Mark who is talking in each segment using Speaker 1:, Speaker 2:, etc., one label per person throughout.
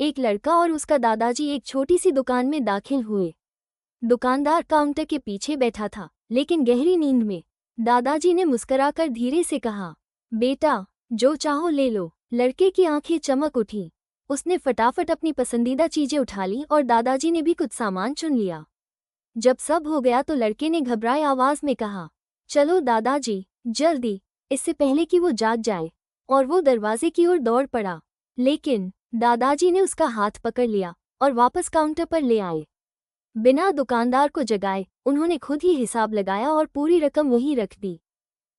Speaker 1: एक लड़का और उसका दादाजी एक छोटी सी दुकान में दाखिल हुए। दुकानदार काउंटर के पीछे बैठा था, लेकिन गहरी नींद में। दादाजी ने मुस्कुराकर धीरे से कहा, बेटा, जो चाहो ले लो। लड़के की आंखें चमक उठी। उसने फटाफट अपनी पसंदीदा चीजें उठा ली और दादाजी ने भी कुछ सामान चुन लिया। जब सब हो गया तो लड़के ने घबराई आवाज में कहा, चलो दादाजी, जल्दी, इससे पहले कि वो जाग जाए। और वो दरवाजे की ओर दौड़ पड़ा। लेकिन दादाजी ने उसका हाथ पकड़ लिया और वापस काउंटर पर ले आए। बिना दुकानदार को जगाए उन्होंने खुद ही हिसाब लगाया और पूरी रकम वहीं रख दी।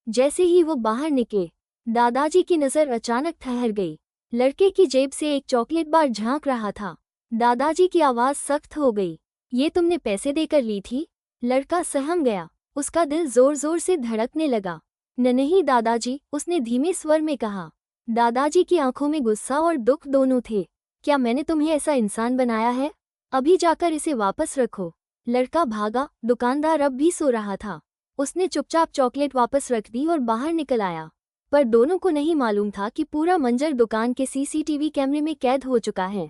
Speaker 1: जैसे ही वो बाहर निकले, दादाजी की नज़र अचानक ठहर गई। लड़के की जेब से एक चॉकलेट बार झांक रहा था। दादाजी की आवाज़ सख्त हो गई, ये तुमने पैसे देकर ली थी? लड़का सहम गया। उसका दिल जोर जोर से धड़कने लगा। नहीं दादाजी, उसने धीमे स्वर में कहा। दादाजी की आंखों में गुस्सा और दुख दोनों थे। क्या मैंने तुम्हें ऐसा इंसान बनाया है? अभी जाकर इसे वापस रखो। लड़का भागा। दुकानदार अब भी सो रहा था। उसने चुपचाप चॉकलेट वापस रख दी और बाहर निकल आया। पर दोनों को नहीं मालूम था कि पूरा मंजर दुकान के सीसीटीवी कैमरे में कैद हो चुका है।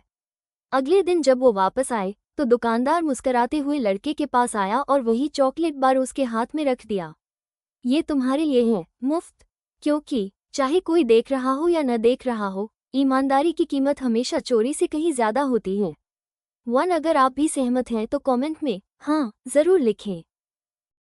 Speaker 1: अगले दिन जब वो वापस आए तो दुकानदार मुस्कुराते हुए लड़के के पास आया और वही चॉकलेट बार उसके हाथ में रख दिया। ये तुम्हारे लिए है, मुफ्त। क्योंकि चाहे कोई देख रहा हो या न देख रहा हो, ईमानदारी की कीमत हमेशा चोरी से कहीं ज्यादा होती है। अगर आप भी सहमत हैं तो कमेंट में हाँ जरूर लिखें।